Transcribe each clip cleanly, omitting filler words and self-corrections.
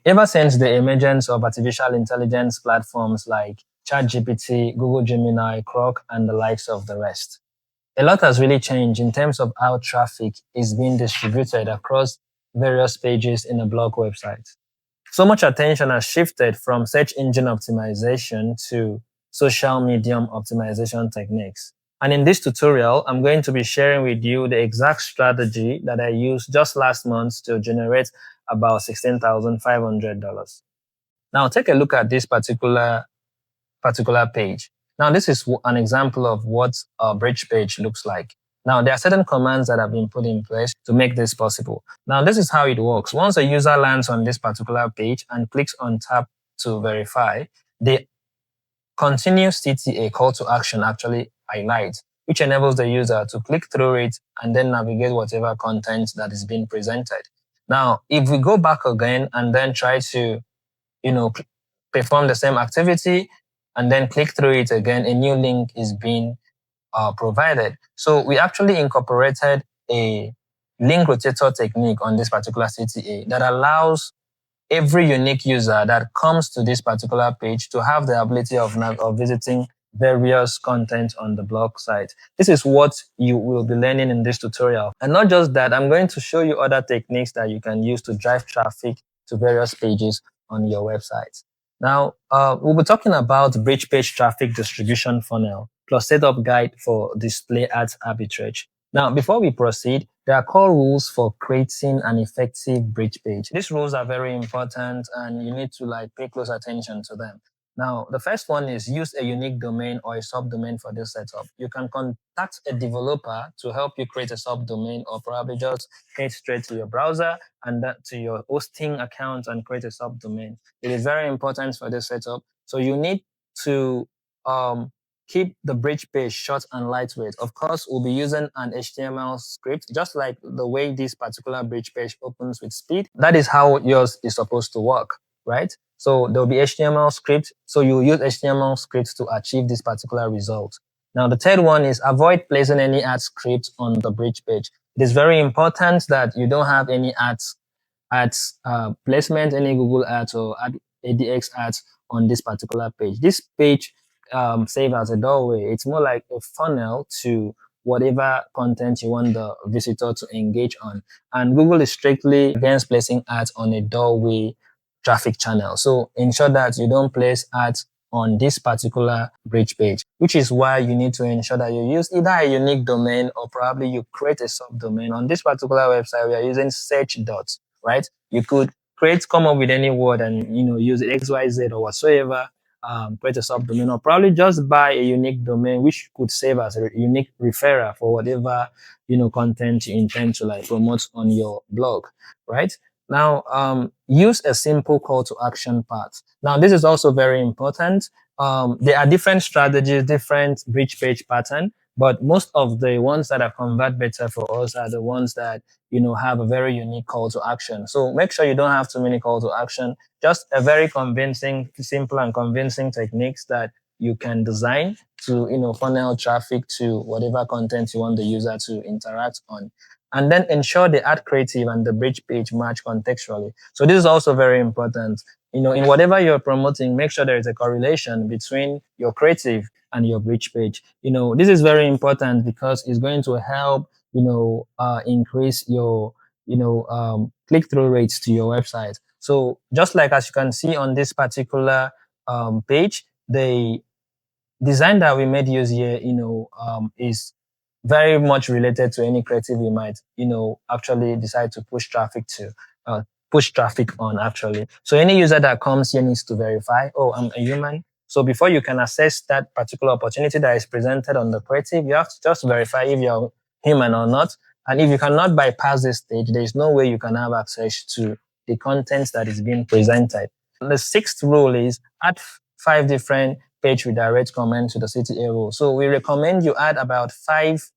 Ever since the emergence of artificial intelligence platforms like ChatGPT, Google Gemini, Grok, and the likes of the rest, a lot has really changed in terms of how traffic is being distributed across various pages in a blog website. So much attention has shifted from search engine optimization to social medium optimization techniques. And in this tutorial, I'm going to be sharing with you the exact strategy that I used just last month to generate about $16,500. Now take a look at this particular page. Now this is an example of what a bridge page looks like. Now there are certain commands that have been put in place to make this possible. Now this is how it works. Once a user lands on this particular page and clicks on tap to verify, the continuous CTA call to action actually highlights, which enables the user to click through it and then navigate whatever content that is being presented. Now, if we go back again and then try to, perform the same activity and then click through it again, a new link is being provided. So we actually incorporated a link rotator technique on this particular CTA that allows every unique user that comes to this particular page to have the ability of visiting various content on the blog site. This is what you will be learning in this tutorial. And not just that, I'm going to show you other techniques that you can use to drive traffic to various pages on your website. Now, we'll be talking about bridge page traffic distribution funnel plus setup guide for Display Ads Arbitrage. Now, before we proceed, there are core rules for creating an effective bridge page. These rules are very important and you need to pay close attention to them. Now, the first one is use a unique domain or a subdomain for this setup. You can contact a developer to help you create a subdomain, or probably just head straight to your browser and to your hosting account and create a subdomain. It is very important for this setup. So you need to keep the bridge page short and lightweight. Of course, we'll be using an HTML script, just like the way this particular bridge page opens with speed. That is how yours is supposed to work, right? So there'll be HTML script. So you use HTML scripts to achieve this particular result. Now, the third one is avoid placing any ad script on the bridge page. It is very important that you don't have any ads placement, any Google ads or ADX ads on this particular page. This page serve as a doorway. It's more like a funnel to whatever content you want the visitor to engage on. And Google is strictly against placing ads on a doorway traffic channel. So ensure that you don't place ads on this particular bridge page, which is why you need to ensure that you use either a unique domain or probably you create a subdomain. On this particular website, we are using search dots, right? You could come up with any word and, use XYZ or whatsoever, create a subdomain, or probably just buy a unique domain, which could serve as a unique referrer for whatever, content you intend to promote on your blog, right? Now, use a simple call to action path. Now, this is also very important. There are different strategies, different bridge page pattern, but most of the ones that have convert better for us are the ones that, have a very unique call to action. So make sure you don't have too many call to action, just a very convincing, simple and convincing techniques that you can design to, funnel traffic to whatever content you want the user to interact on. And then ensure the ad creative and the bridge page match contextually. So this is also very important. In whatever you're promoting, make sure there is a correlation between your creative and your bridge page. This is very important because it's going to help, increase your, click-through rates to your website. So just like as you can see on this particular page, the design that we made use here, is very much related to any creative you might, actually decide to push traffic on actually. So any user that comes here needs to verify, oh, I'm a human. So before you can assess that particular opportunity that is presented on the creative, you have to just verify if you're human or not. And if you cannot bypass this stage, there is no way you can have access to the content that is being presented. The sixth rule is add 5 different page redirect comments to the CTA rule. So we recommend you add about 5,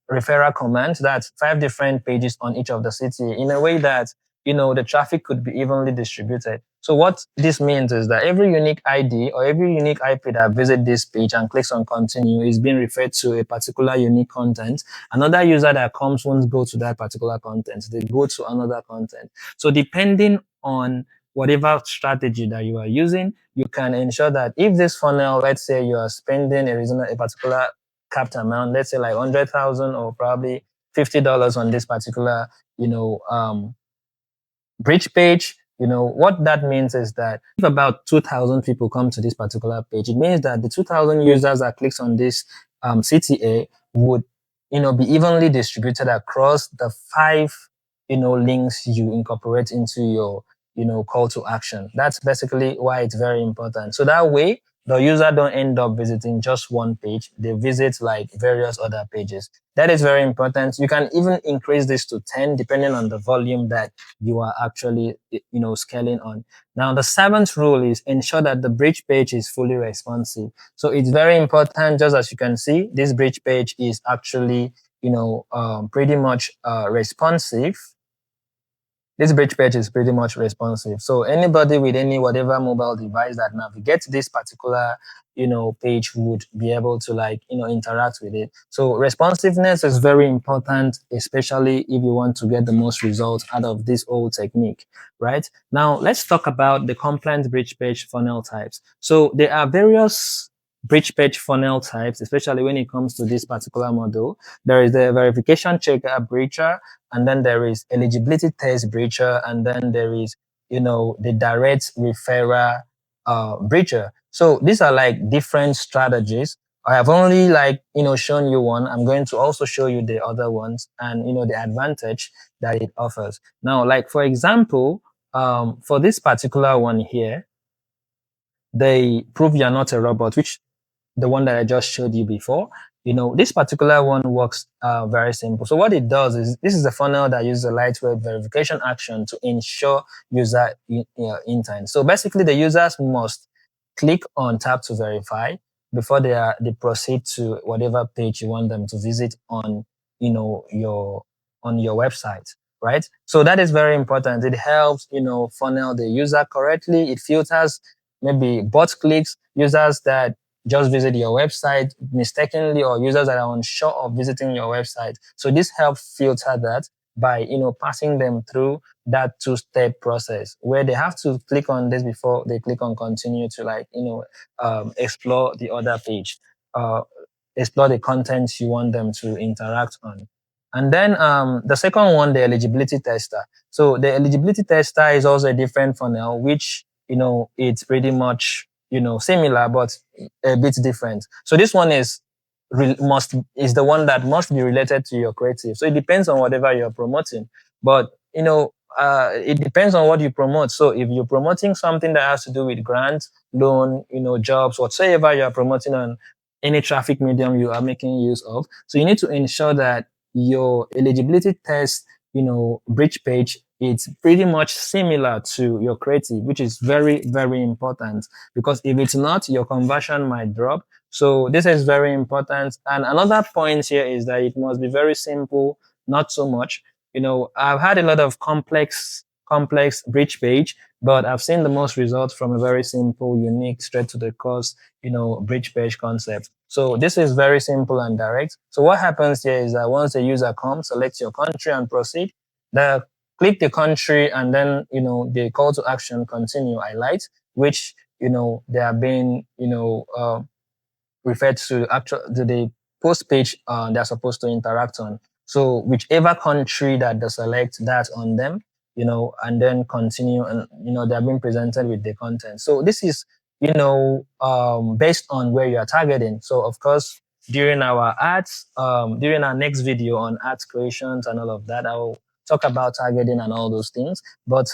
referral commands. That's 5 different pages on each of the CTA in a way that, the traffic could be evenly distributed. So what this means is that every unique ID or every unique IP that visits this page and clicks on continue is being referred to a particular unique content. Another user that comes won't go to that particular content. They go to another content. So depending on whatever strategy that you are using, you can ensure that if this funnel, let's say you are spending a particular capped amount, let's say like 100,000 or probably $50 on this particular, bridge page, what that means is that if about 2,000 people come to this particular page, it means that the 2,000 users that clicks on this CTA would, be evenly distributed across the five, links you incorporate into your, call to action. That's basically why it's very important. So that way, the user don't end up visiting just one page. They visit like various other pages. That is very important. You can even increase this to 10 depending on the volume that you are actually, scaling on. Now, the seventh rule is ensure that the bridge page is fully responsive. So it's very important, just as you can see, this bridge page is actually, pretty much responsive. This bridge page is pretty much responsive. So anybody with any whatever mobile device that navigates this particular, page would be able to interact with it. So responsiveness is very important, especially if you want to get the most results out of this old technique, right? Now let's talk about the compliant bridge page funnel types. So there are various bridge page funnel types, especially when it comes to this particular model. There is the verification checker bridger, and then there is eligibility test bridger, and then there is, the direct referrer bridger. So these are like different strategies. I have only shown you one. I'm going to also show you the other ones and, the advantage that it offers. Now, like for example, for this particular one here, they prove you're not a robot, which the one that I just showed you before. This particular one works very simple. So what it does is this is a funnel that uses a lightweight verification action to ensure user intent. So basically, the users must click on tap to verify before they proceed to whatever page you want them to visit on your website, right? So that is very important. It helps funnel the user correctly. It filters maybe bot clicks, users that just visit your website mistakenly, or users that are unsure of visiting your website. So this helps filter that by passing them through that two-step process where they have to click on this before they click on continue to explore the other page, explore the contents you want them to interact on. And then the second one, the eligibility tester. So the eligibility tester is also a different funnel, which it's pretty much similar but a bit different. So this one is the one that must be related to your creative. So it depends on whatever you're promoting, but it depends on what you promote. So if you're promoting something that has to do with grants, loan, jobs, whatsoever you're promoting on any traffic medium you are making use of, so you need to ensure that your eligibility test bridge page, it's pretty much similar to your creative, which is very, very important, because if it's not, your conversion might drop. So this is very important. And another point here is that it must be very simple, not so much. I've had a lot of complex bridge page, but I've seen the most results from a very simple, unique, straight to the course, bridge page concept. So this is very simple and direct. So what happens here is that once a user comes, select your country and proceed. Click the country, and then the call to action continue highlight, which they are being referred to the post page they're supposed to interact on. So whichever country that they select, that on them, and then continue, and they're being presented with the content. So this is based on where you are targeting. So of course, during our during our next video on ads creations and all of that, I will talk about targeting and all those things. But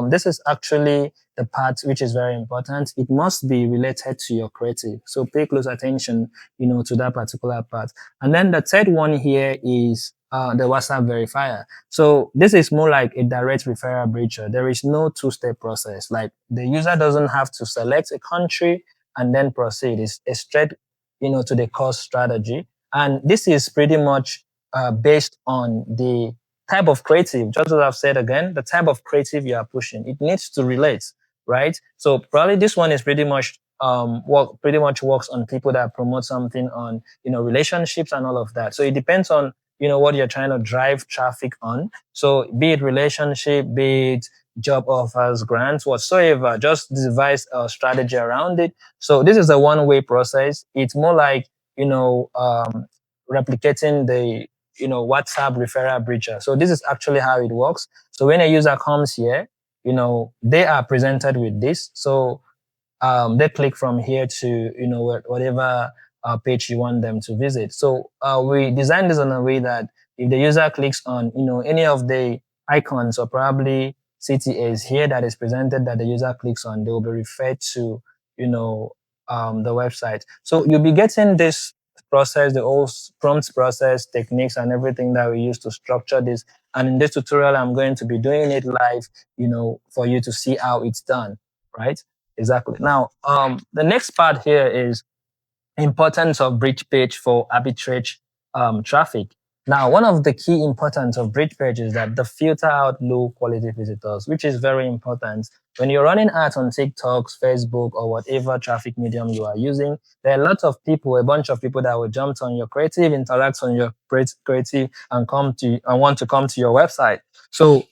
this is actually the part which is very important. It must be related to your creative. So pay close attention, to that particular part. And then the third one here is the WhatsApp verifier. So this is more like a direct referral bridger. There is no two-step process. Like the user doesn't have to select a country and then proceed. It's a straight, to the cost strategy. And this is pretty much based on the type of creative. Just as I've said again, the type of creative you are pushing, it needs to relate. right? So probably this one is pretty much pretty much works on people that promote something on, relationships and all of that. So it depends on, what you're trying to drive traffic on. So be it relationship, be it job offers, grants, whatsoever, just devise a strategy around it. So this is a one-way process. It's more like, replicating the, WhatsApp referral bridger. So this is actually how it works. So when a user comes here, they are presented with this. So they click from here to, whatever page you want them to visit. So we designed this in a way that if the user clicks on, any of the icons or probably CTAs here that is presented that the user clicks on, they will be referred to, the website. So you'll be getting this process, the whole prompt process, techniques, and everything that we use to structure this. And in this tutorial, I'm going to be doing it live, for you to see how it's done, right? Exactly. Now, the next part here is importance of bridge page for arbitrage traffic. Now, one of the key importance of bridge page is that they filter out low quality visitors, which is very important. When you're running ads on TikToks, Facebook, or whatever traffic medium you are using, there are lots of people, a bunch of people that will jump on your creative, interact on your creative, and want to come to your website. So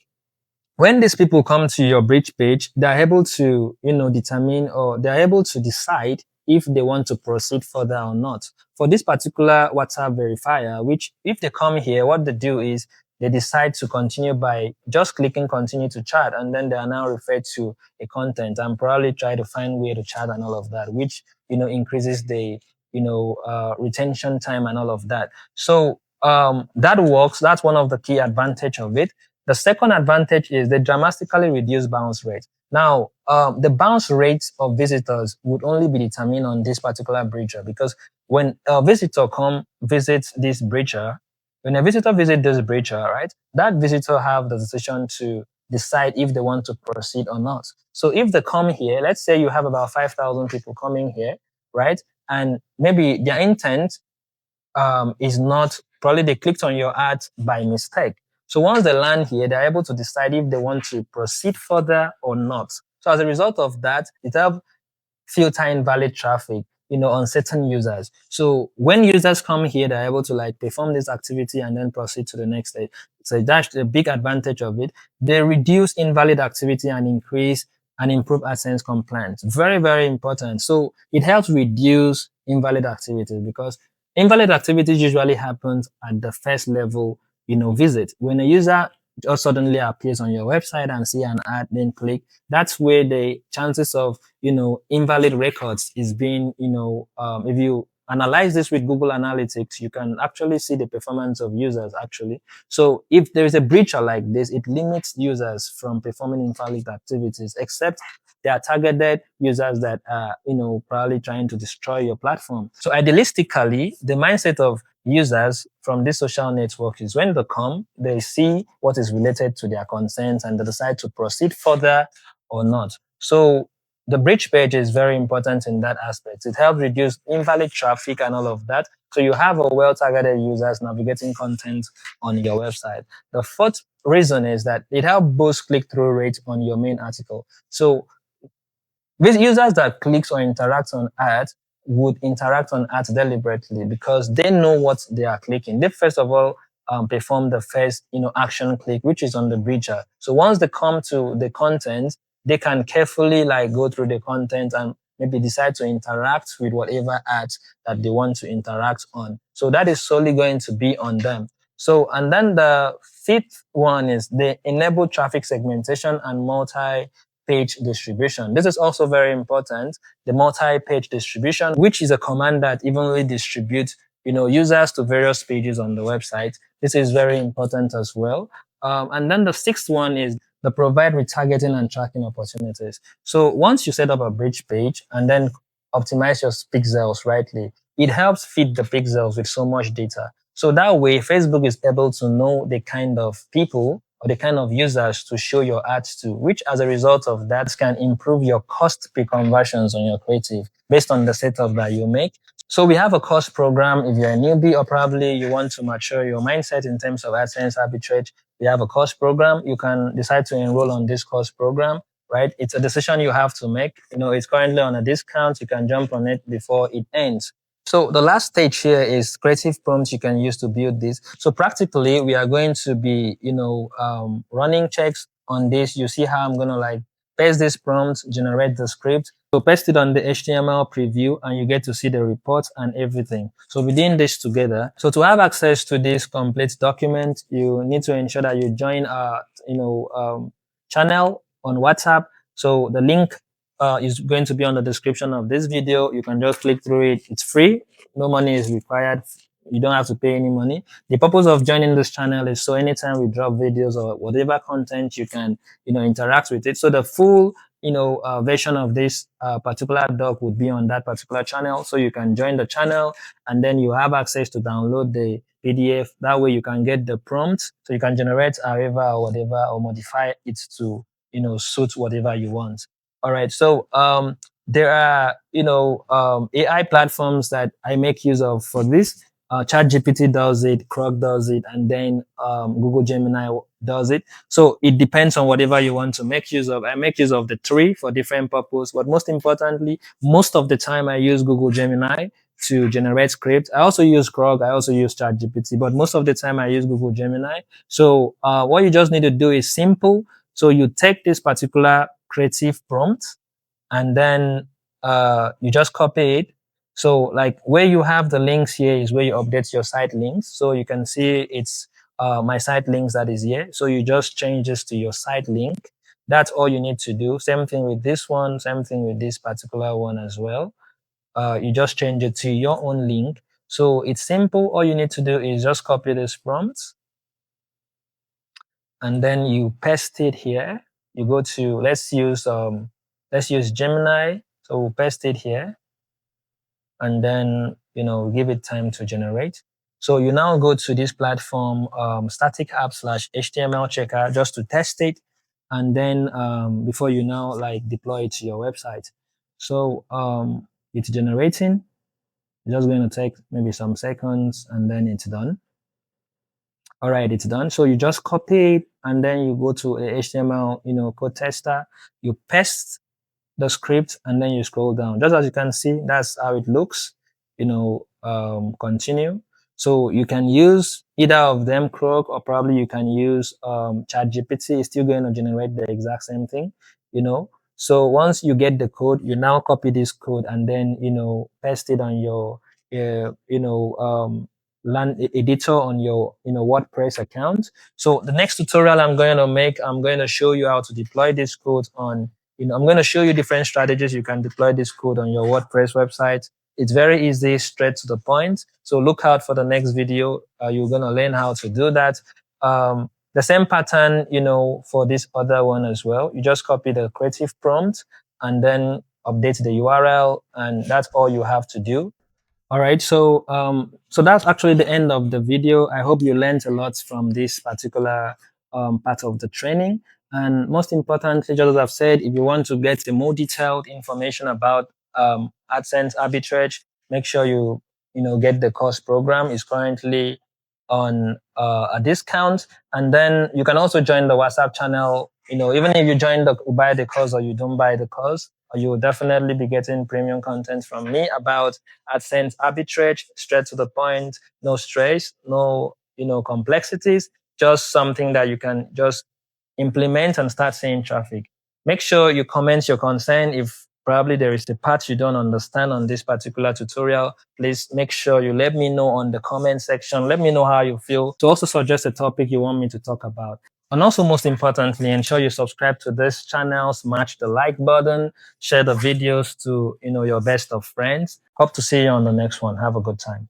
when these people come to your bridge page, they're able to, determine, or they're able to decide if they want to proceed further or not. For this particular WhatsApp verifier, which if they come here, what they do is they decide to continue by just clicking continue to chat, and then they are now referred to a content and probably try to find way to chat and all of that, which, increases the, retention time and all of that. So that works. That's one of the key advantage of it. The second advantage is they dramatically reduce bounce rate. Now, the bounce rates of visitors would only be determined on this particular bridger, because when a visitor visits this bridger, when a visitor visits this bridger, right, that visitor have the decision to decide if they want to proceed or not. So if they come here, let's say you have about 5,000 people coming here, right, and maybe their intent is not, probably they clicked on your ad by mistake. So once they land here, they're able to decide if they want to proceed further or not. So as a result of that, it helps filter invalid traffic, on certain users. So when users come here, they're able to perform this activity and then proceed to the next stage. So that's the big advantage of it. They reduce invalid activity and increase and improve AdSense compliance. Very, very important. So it helps reduce invalid activities, because invalid activities usually happens at the first level, visit. When a user just suddenly appears on your website and see an ad, then click, that's where the chances of, invalid records is being, if you analyze this with Google Analytics, you can actually see the performance of users actually. So if there is a breacher like this, it limits users from performing invalid activities, except they are targeted users that are, probably trying to destroy your platform. So idealistically, the mindset of users from this social network is when they come, they see what is related to their concerns and they decide to proceed further or not. So the bridge page is very important in that aspect. It helps reduce invalid traffic and all of that. So you have a well-targeted users navigating content on your website. The fourth reason is that it helps boost click-through rate on your main article. So these users that clicks or interacts on ads would interact on ads deliberately because they know what they are clicking. They first of all perform the first, action click, which is on the bridger. So once they come to the content, they can carefully go through the content and maybe decide to interact with whatever ads that they want to interact on. So that is solely going to be on them. So, and then the fifth one is they enable traffic segmentation and multi-page distribution. This is also very important, the multi-page distribution, which is a command that evenly distributes, users to various pages on the website. This is very important as well. And then the sixth one is they provide retargeting and tracking opportunities. So once you set up a bridge page and then optimize your pixels rightly, it helps feed the pixels with so much data. So that way, Facebook is able to know the kind of people or the kind of users to show your ads to, which as a result of that can improve your cost per conversions on your creative based on the setup that you make. So we have a course program. If you're a newbie or probably you want to mature your mindset in terms of AdSense arbitrage, we have a course program. You can decide to enroll on this course program. right? It's a decision you have to make. It's currently on a discount. You can jump on it before it ends. So the last stage here is creative prompts you can use to build this. So practically, we are going to be, running checks on this. You see how I'm going to like paste this prompt, generate the script. So paste it on the HTML preview and you get to see the reports and everything. So we're doing this together. So to have access to this complete document, you need to ensure that you join our, channel on WhatsApp. So the link is going to be on the description of this video. You can just click through it. It's free. No money is required. You don't have to pay any money. The purpose of joining this channel is so anytime we drop videos or whatever content, you can, interact with it. So the full, version of this particular doc would be on that particular channel. So you can join the channel and then you have access to download the PDF. That way you can get the prompt. So you can generate however or whatever or modify it to, suit whatever you want. All right. So, there are, AI platforms that I make use of for this. ChatGPT does it, Croc does it, and then Google Gemini does it. So it depends on whatever you want to make use of. I make use of the three for different purposes, but most importantly, most of the time I use Google Gemini to generate scripts. I also use Croc, I also use ChatGPT, but most of the time I use Google Gemini. So what you just need to do is simple. So you take this particular creative prompt and then you just copy it. So like where you have the links here is where you update your site links. So you can see it's my site links that is here. So you just change this to your site link. That's all you need to do. Same thing with this one, same thing with this particular one as well. You just change it to your own link. So it's simple. All you need to do is just copy this prompt and then you paste it here. You go to, let's use Gemini. So we'll paste it here and then, give it time to generate. So you now go to this platform, static app / HTML checker just to test it. And then, before you now like deploy it to your website. So, it's generating. It's just going to take maybe some seconds and then it's done. All right, it's done. So you just copy it and then you go to a HTML, code tester. You paste the script and then you scroll down. Just as you can see, that's how it looks. Continue. So you can use either of them, Croc, or probably you can use ChatGPT. It's still going to generate the exact same thing. So once you get the code, you now copy this code and then paste it on your land editor on your WordPress account. So the next tutorial I'm going to make, I'm going to show you how to deploy this code on I'm going to show you different strategies you can deploy this code on your WordPress website. It's very easy, straight to the point. So look out for the next video. You're going to learn how to do that. The same pattern, for this other one as well. You just copy the creative prompt and then update the URL, and that's all you have to do. All right, so that's actually the end of the video. I hope you learned a lot from this particular part of the training. And most importantly, just as I've said, if you want to get the more detailed information about AdSense arbitrage, make sure you get the course program. It's currently on a discount, and then you can also join the WhatsApp channel. Even if you buy the course or you don't buy the course, you will definitely be getting premium content from me about AdSense arbitrage, straight to the point, no stress, no complexities, just something that you can just implement and start seeing traffic. Make sure you comment your concern. If probably there is a part you don't understand on this particular tutorial, please make sure you let me know on the comment section. Let me know how you feel. To also suggest a topic you want me to talk about. And also, most importantly, ensure you subscribe to this channel, smash the like button, share the videos to your best of friends. Hope to see you on the next one. Have a good time.